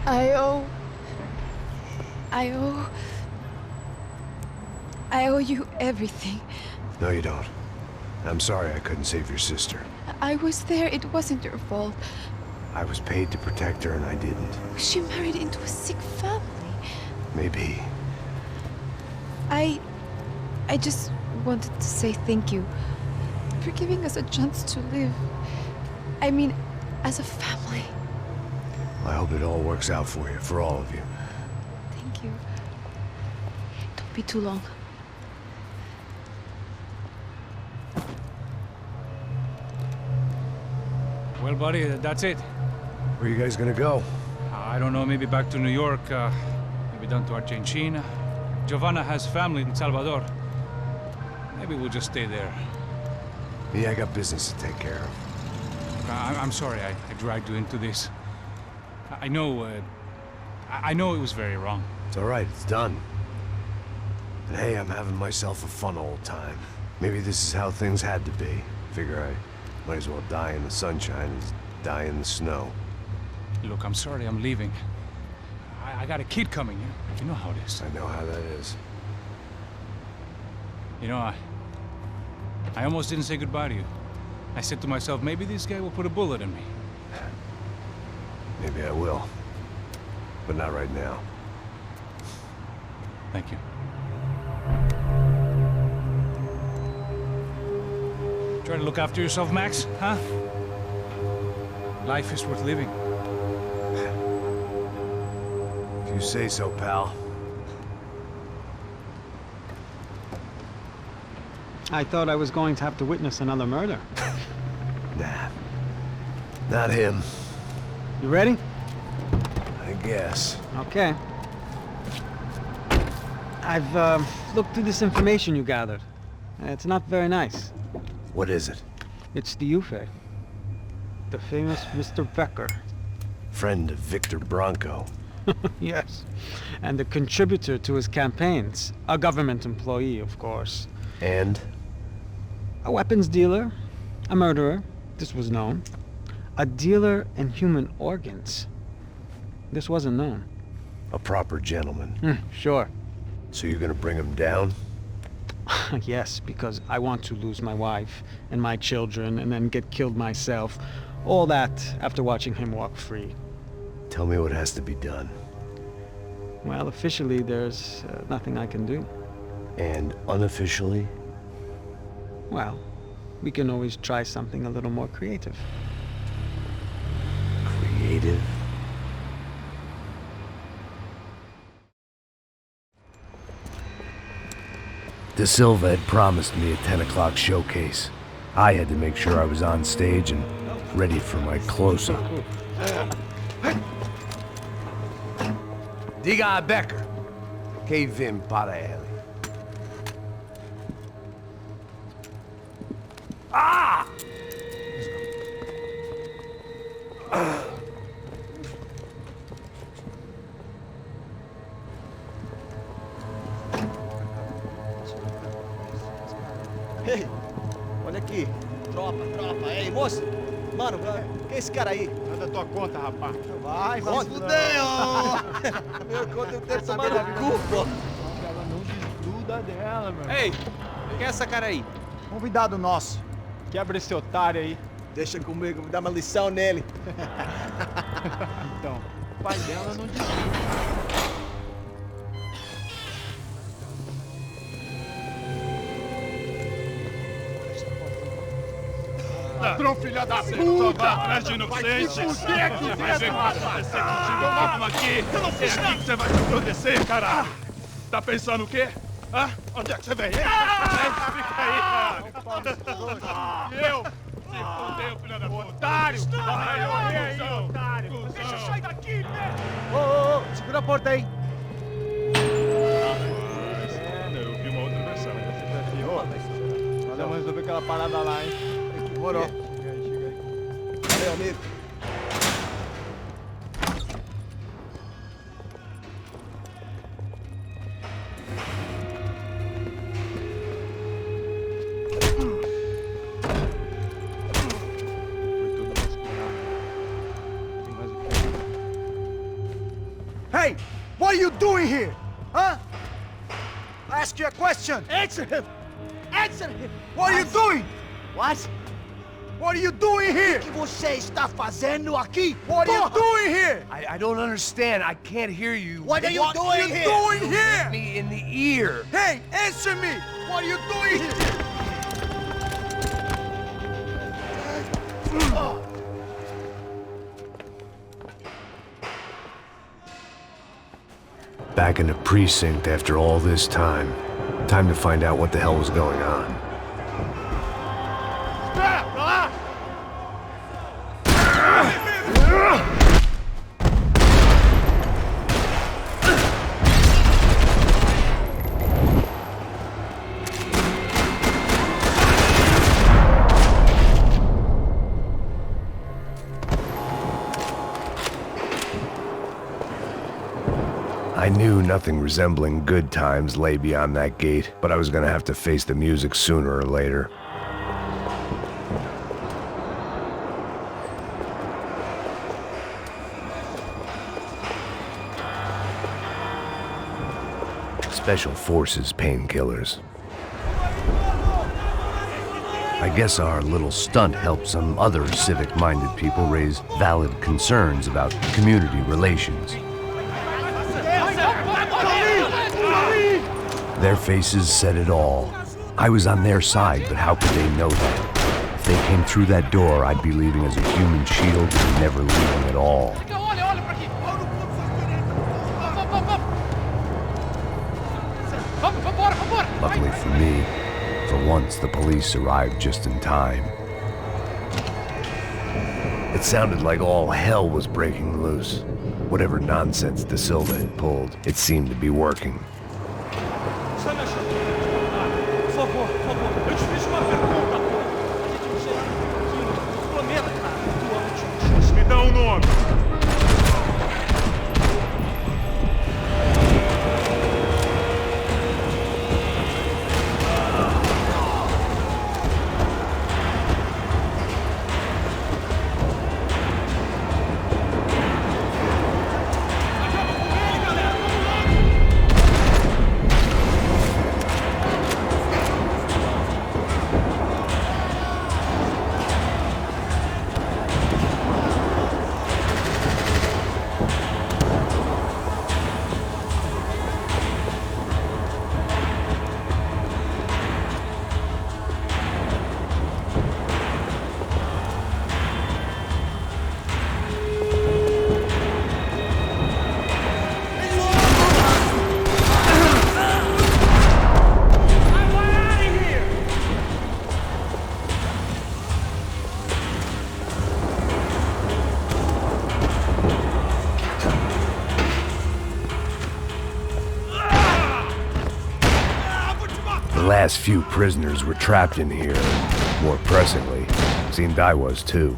I owe... I owe... I owe you everything. No, you don't. I'm sorry I couldn't save your sister. I was there. It wasn't your fault. I was paid to protect her and I didn't. She married into a sick family. Maybe. I just wanted to say thank you for giving us a chance to live. I mean, as a family. I hope it all works out for you, for all of you. Thank you. Don't be too long. Well, buddy, that's it. Where are you guys gonna go? I don't know, maybe back to New York, maybe down to Argentina. Giovanna has family in Salvador. Maybe we'll just stay there. Me, I got business to take care of. I'm sorry I dragged you into this. I know it was very wrong. It's all right, it's done. And hey, I'm having myself a fun old time. Maybe this is how things had to be. Figure I might as well die in the sunshine as die in the snow. Look, I'm sorry I'm leaving. I got a kid coming. You know how it is. I know how that is. You know, I almost didn't say goodbye to you. I said to myself, maybe this guy will put a bullet in me. Maybe I will. But not right now. Thank you. Try to look after yourself, Max, huh? Life is worth living. If you say so, pal. I thought I was going to have to witness another murder. Nah. Not him. You ready? I guess. Okay. I've looked through this information you gathered. It's not very nice. What is it? It's the Ufe. The famous Mr. Becker. Friend of Victor Bronco. Yes. And a contributor to his campaigns. A government employee, of course. And? A weapons dealer. A murderer. This was known. A dealer in human organs. This wasn't known. A proper gentleman. Sure. So you're gonna bring him down? Yes, because I want to lose my wife and my children and then get killed myself. All that after watching him walk free. Tell me what has to be done. Well, officially there's nothing I can do. And unofficially? Well, we can always try something a little more creative. Creative? De Silva had promised me a 10 o'clock showcase. I had to make sure I was on stage and ready for my close-up. Diga a Becker. Que vim para ele. Ah! Ei, olha aqui. Tropa. Ei, moço. Mano, quem é esse cara aí? Manda tua conta, rapaz. Vai se fuder, ó. Meu conta eu tenho tomar no cu, pô. Ela não desgruda dela, meu. Ei, quem é essa cara aí? Convidado nosso. Quebra esse otário aí. Deixa comigo, me dá uma lição nele. Então, o pai dela não desgruda. Ladrão, filha da puta! Só vai atrás de inocentes! Vai ver o que vai acontecer contigo mesmo aqui! Eu não fiz nada! Que você vai te proteger, caralho! Tá pensando o quê? Hã? Onde é que você vem? Fica aí, cara! E eu? Se fodeu, filha da puta! Otário! Vai aí, otário! Deixa eu sair daqui, né? Ô, segura a porta aí. Eu vi uma outra versão. Vamos resolver aquela parada lá, hein? Demorou. Chega aí. Valeu, amigo. Foi tudo vasculhado. Tem mais o que? What are you doing here? Huh? I ask you a question. Answer him! Answer him! What are you doing? What? What are you doing here? O que você está fazendo aqui? What are you doing here? I don't understand. I can't hear you. What are you doing here? What are you doing here? Hit me in the ear. Hey, answer me! What are you doing here? Back in the precinct after all this time. Time to find out what the hell was going on. I knew nothing resembling good times lay beyond that gate, but I was gonna have to face the music sooner or later. Special Forces painkillers. I guess our little stunt helped some other civic-minded people raise valid concerns about community relations. Their faces said it all. I was on their side, but how could they know that? If they came through that door, I'd be leaving as a human shield and never leaving at all. Luckily for me, for once the police arrived just in time. It sounded like all hell was breaking loose. Whatever nonsense De Silva had pulled, it seemed to be working. Me dá nome. The last few prisoners were trapped in here. More pressingly, seemed I was too.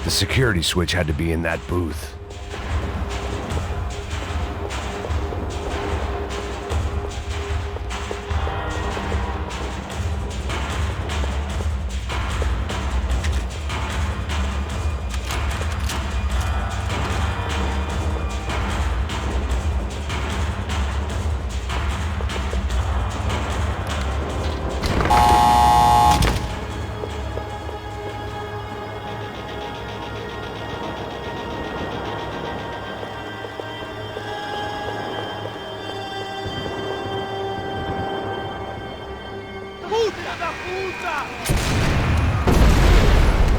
The security switch had to be in that booth.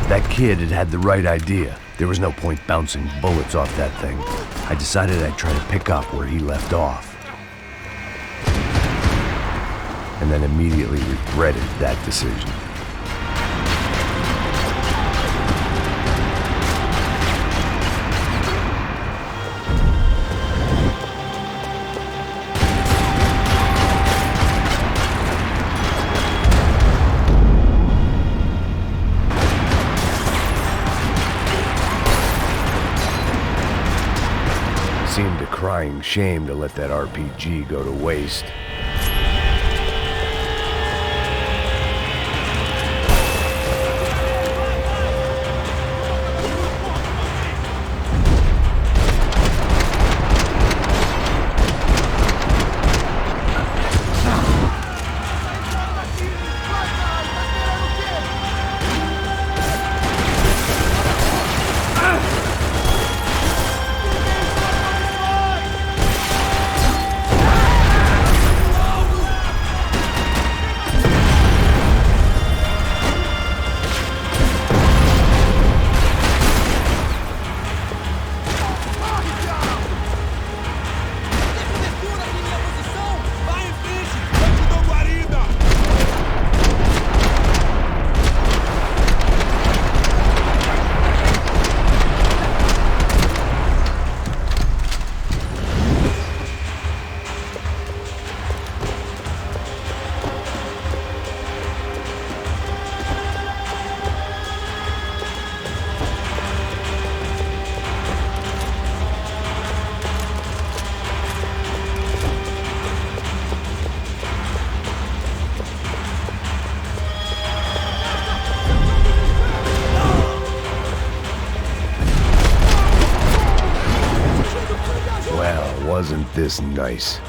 That kid had had the right idea. There was no point bouncing bullets off that thing. I decided I'd try to pick up where he left off. And then immediately regretted that decision. Seemed a crying shame to let that RPG go to waste. Wasn't this nice?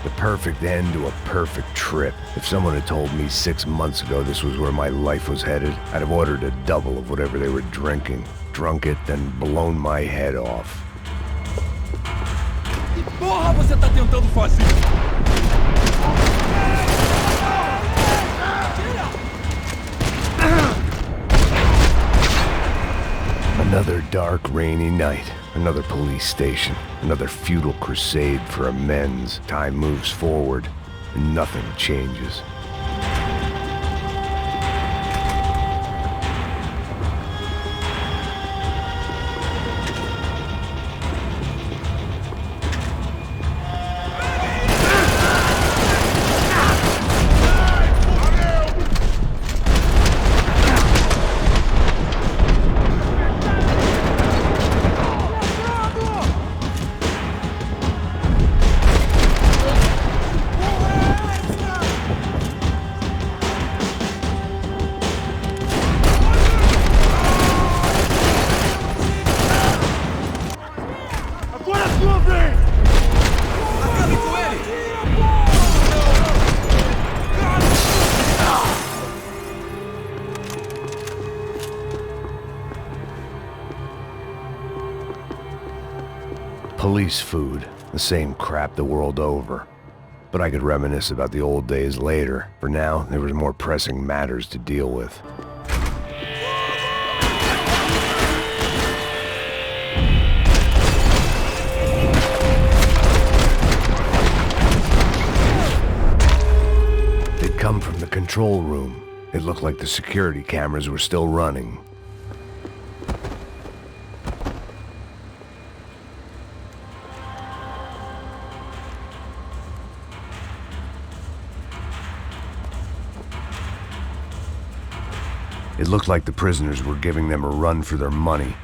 The perfect end to a perfect trip. If someone had told me 6 months ago this was where my life was headed, I'd have ordered a double of whatever they were drinking, drunk it, then blown my head off. Que porra você tá tentando fazer? Another dark, rainy night. Another police station. Another futile crusade for amends. Time moves forward, and nothing changes. Police food, the same crap the world over. But I could reminisce about the old days later. For now, there was more pressing matters to deal with. They'd come from the control room. It looked like the security cameras were still running. It looked like the prisoners were giving them a run for their money.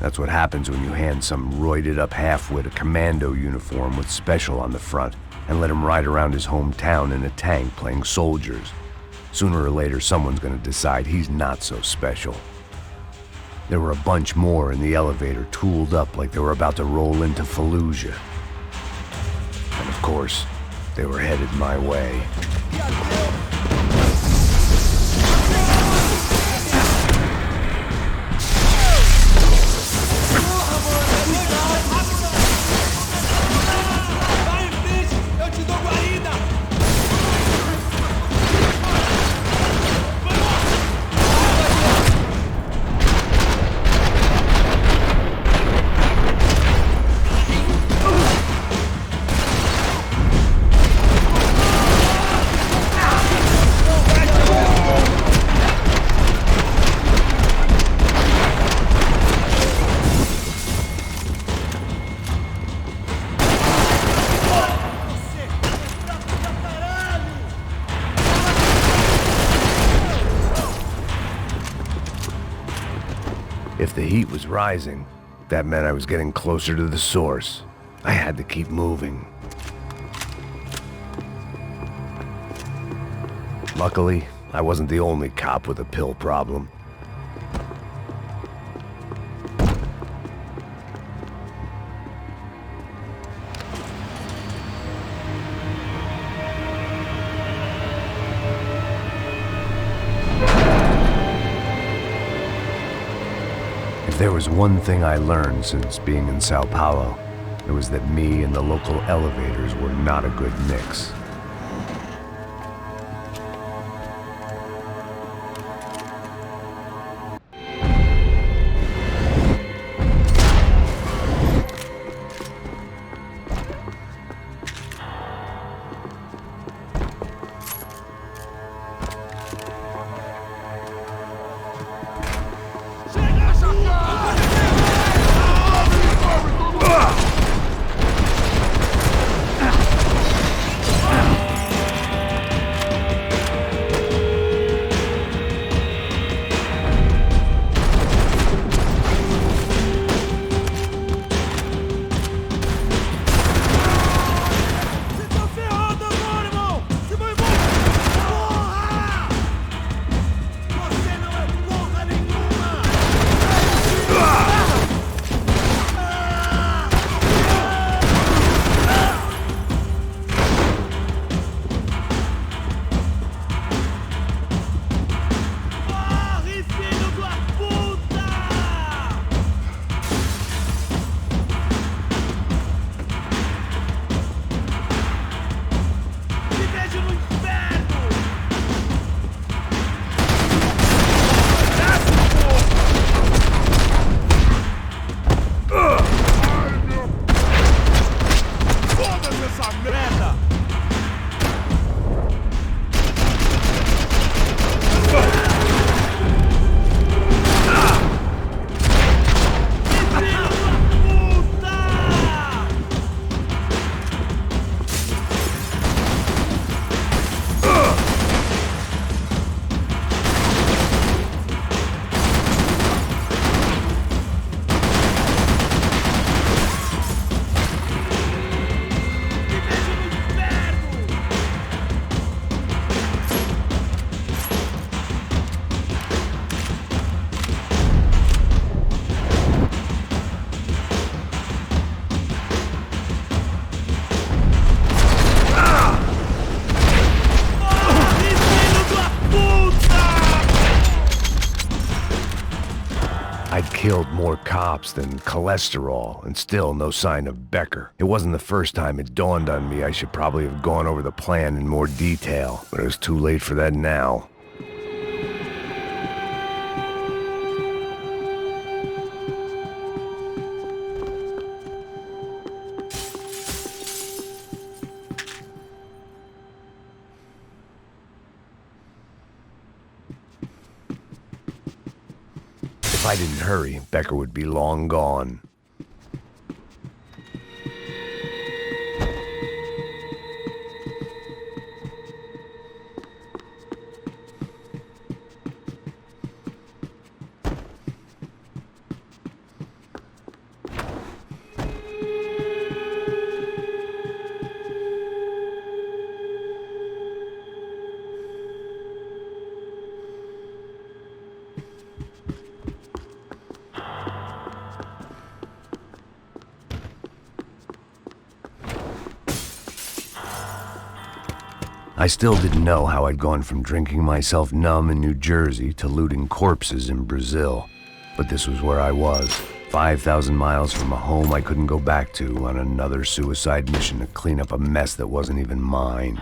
That's what happens when you hand some roided-up halfwit a commando uniform with special on the front and let him ride around his hometown in a tank playing soldiers. Sooner or later, someone's gonna decide he's not so special. There were a bunch more in the elevator, tooled up like they were about to roll into Fallujah. And of course, they were headed my way. If the heat was rising, that meant I was getting closer to the source. I had to keep moving. Luckily, I wasn't the only cop with a pill problem. If there was one thing I learned since being in Sao Paulo, it was that me and the local elevators were not a good mix. I'd killed more cops than cholesterol, and still no sign of Becker. It wasn't the first time it dawned on me I should probably have gone over the plan in more detail, but it was too late for that now. If I didn't hurry, Becker would be long gone. I still didn't know how I'd gone from drinking myself numb in New Jersey to looting corpses in Brazil. But this was where I was, 5,000 miles from a home I couldn't go back to, on another suicide mission to clean up a mess that wasn't even mine.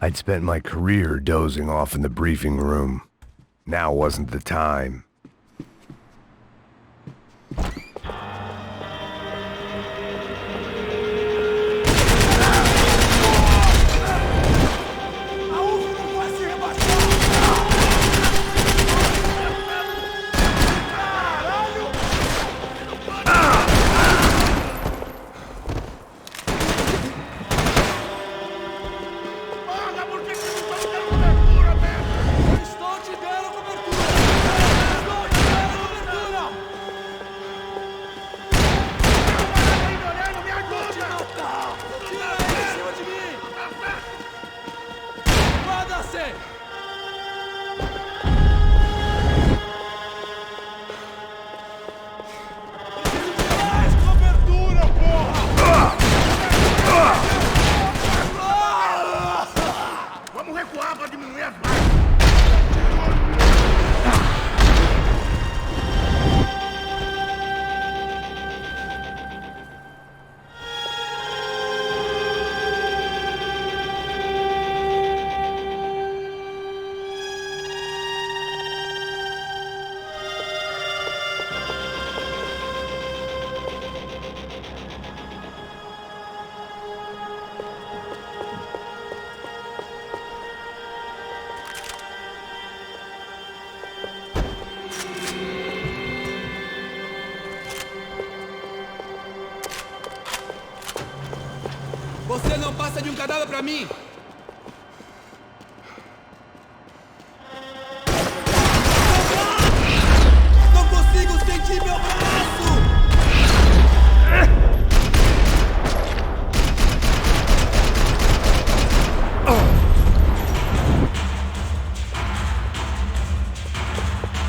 I'd spent my career dozing off in the briefing room. Now wasn't the time. fumaça de cadáver pra mim! Não consigo sentir meu braço!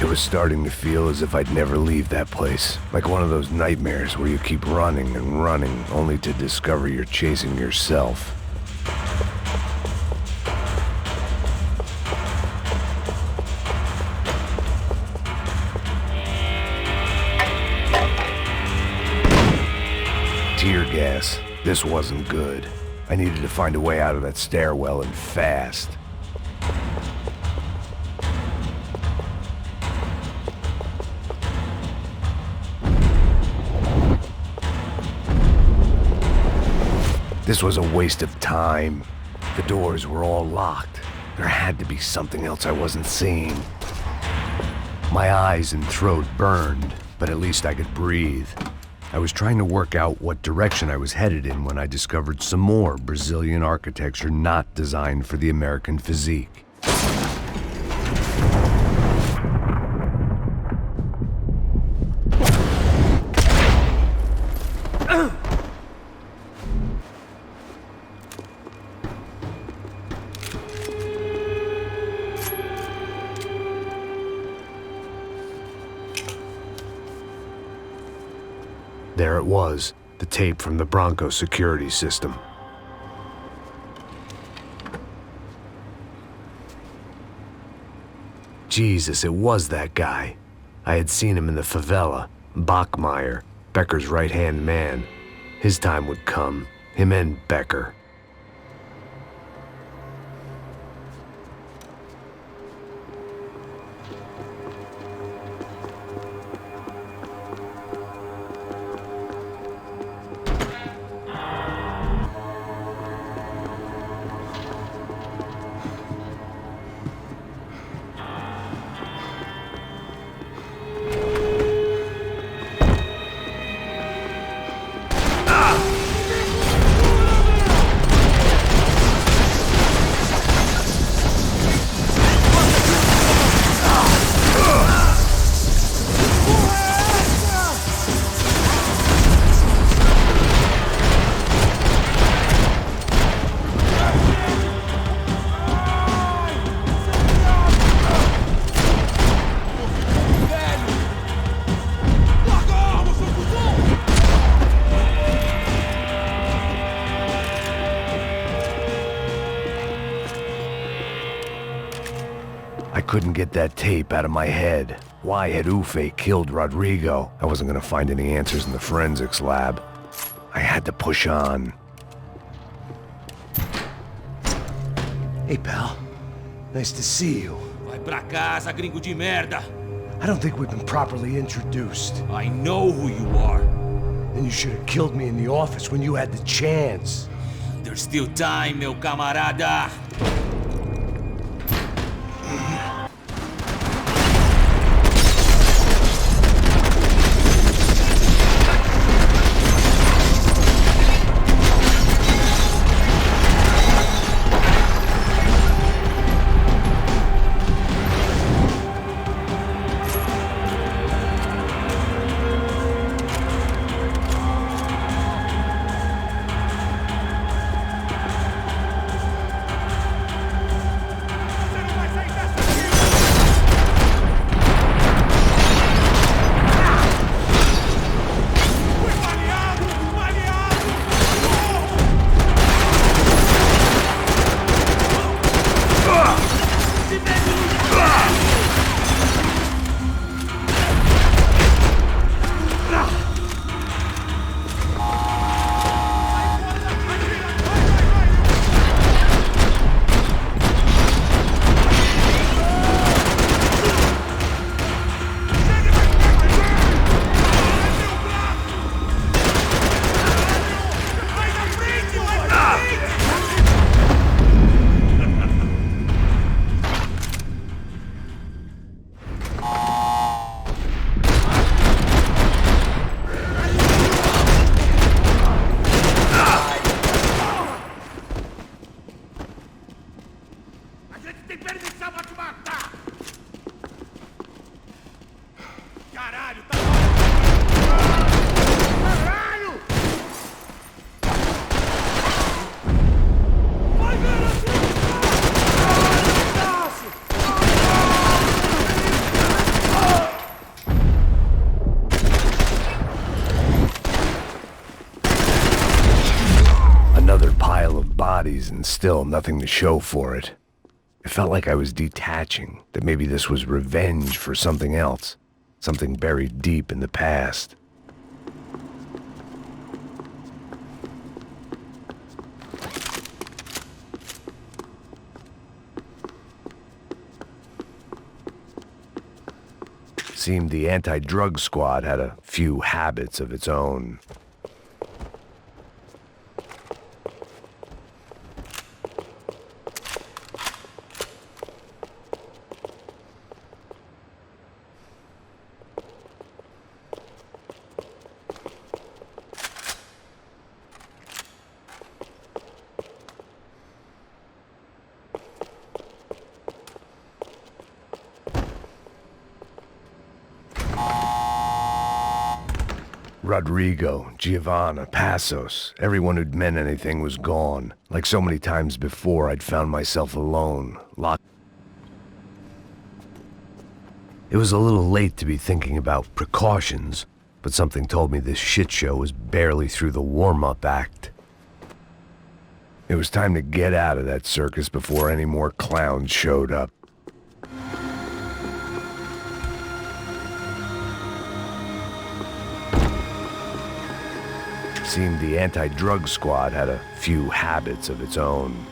It was starting to feel as if I'd never leave that place. Like one of those nightmares where you keep running and running, only to discover you're chasing yourself. Tear gas. This wasn't good. I needed to find a way out of that stairwell and fast. This was a waste of time. The doors were all locked. There had to be something else I wasn't seeing. My eyes and throat burned, but at least I could breathe. I was trying to work out what direction I was headed in when I discovered some more Brazilian architecture not designed for the American physique. There it was, the tape from the Bronco security system. Jesus, it was that guy. I had seen him in the favela, Bachmeyer, Becker's right-hand man. His time would come, him and Becker. I couldn't get that tape out of my head. Why had Ufe killed Rodrigo? I wasn't gonna find any answers in the forensics lab. I had to push on. Hey, pal. Nice to see you. Vai pra casa, gringo de merda! I don't think we've been properly introduced. I know who you are. Then you should have killed me in the office when you had the chance. There's still time, meu camarada! bodies and still nothing to show for it. It felt like I was detaching, that maybe this was revenge for something else, something buried deep in the past. Seemed the anti-drug squad had a few habits of its own. Rodrigo, Giovanna, Passos, everyone who'd meant anything was gone. Like so many times before, I'd found myself alone, locked. It was a little late to be thinking about precautions, but something told me this shit show was barely through the warm-up act. It was time to get out of that circus before any more clowns showed up. Seemed the anti-drug squad had a few habits of its own.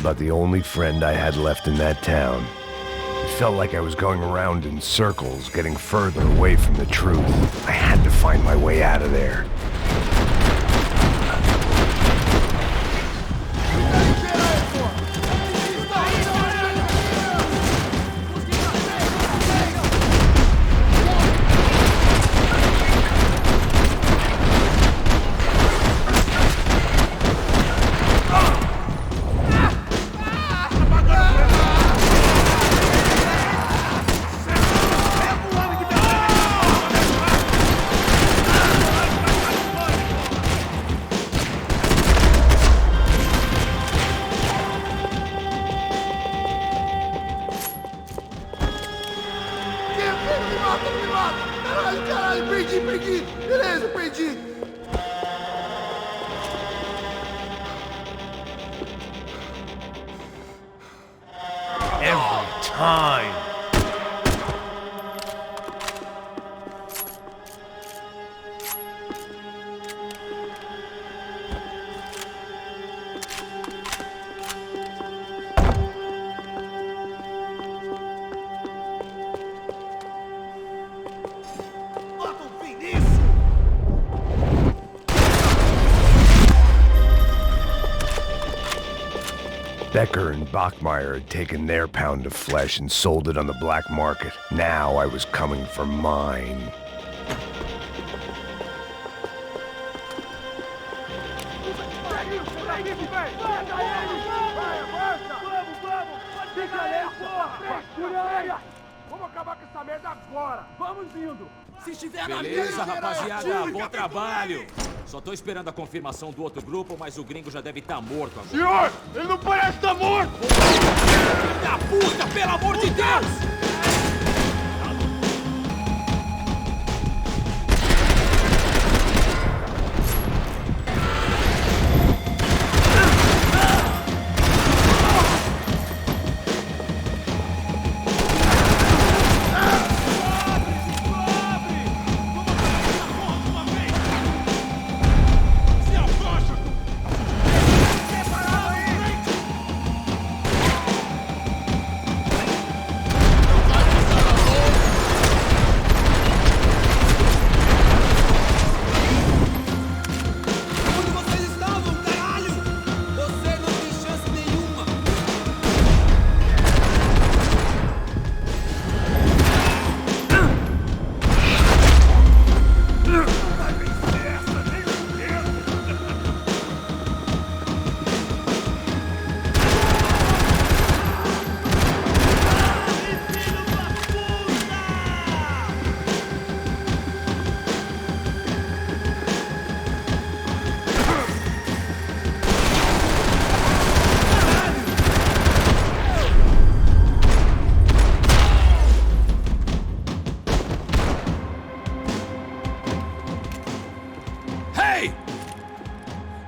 About the only friend I had left in that town. It felt like I was going around in circles, getting further away from the truth. I had to find my way out of there. Every time. Becker and Bachmeyer had taken their pound of flesh and sold it on the black market. Now I was coming for mine. Beleza, rapaziada, bom trabalho. Só tô esperando a confirmação do outro grupo, mas o gringo já deve estar morto agora. Senhor, ele não parece estar morto! Filho da puta, pelo amor de Deus!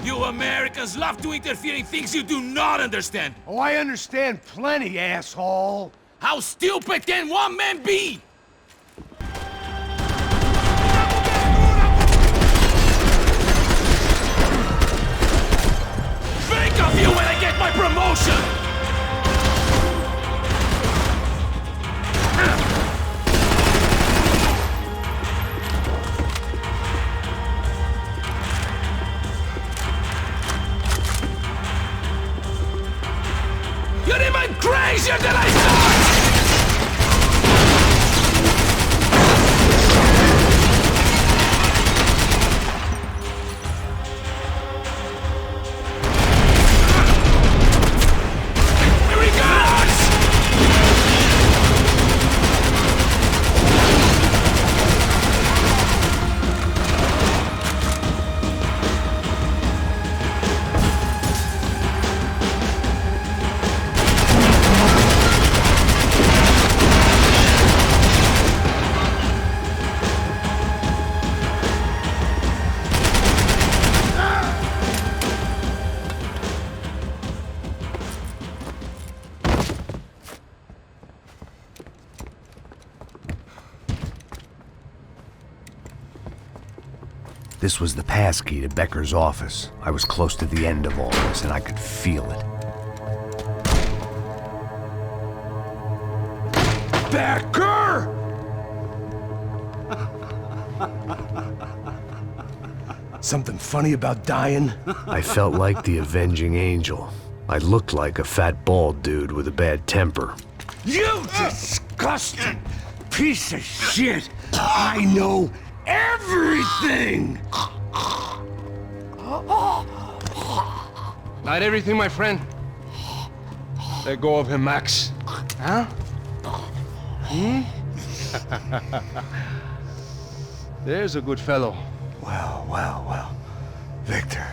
You Americans love to interfere in things you do not understand. Oh, I understand plenty, asshole. How stupid can one man be? Think of you when I get my promotion! You're even crazier than I thought! Here he goes! This was the passkey to Becker's office. I was close to the end of all this, and I could feel it. Becker! Something funny about dying? I felt like the avenging angel. I looked like a fat bald dude with a bad temper. You disgusting piece of shit! I know everything! Not everything, my friend. Let go of him, Max. Huh? Hmm? There's a good fellow. Well. Victor,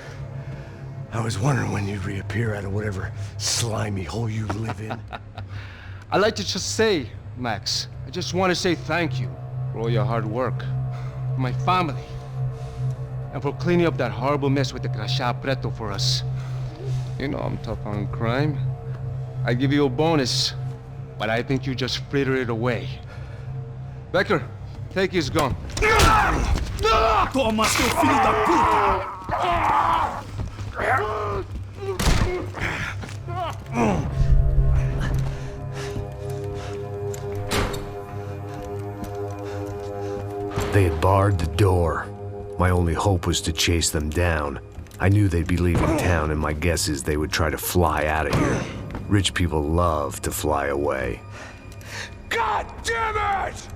I was wondering when you'd reappear out of whatever slimy hole you live in. I'd like to just say, Max, I just want to say thank you for all your hard work, my family, and for cleaning up that horrible mess with the Crachá Preto for us. You know I'm tough on crime. I give you a bonus, but I think you just frittered it away. Becker, take his gun. Toma, seu filho da puta! They had barred the door. My only hope was to chase them down. I knew they'd be leaving town, and my guess is they would try to fly out of here. Rich people love to fly away. God damn it!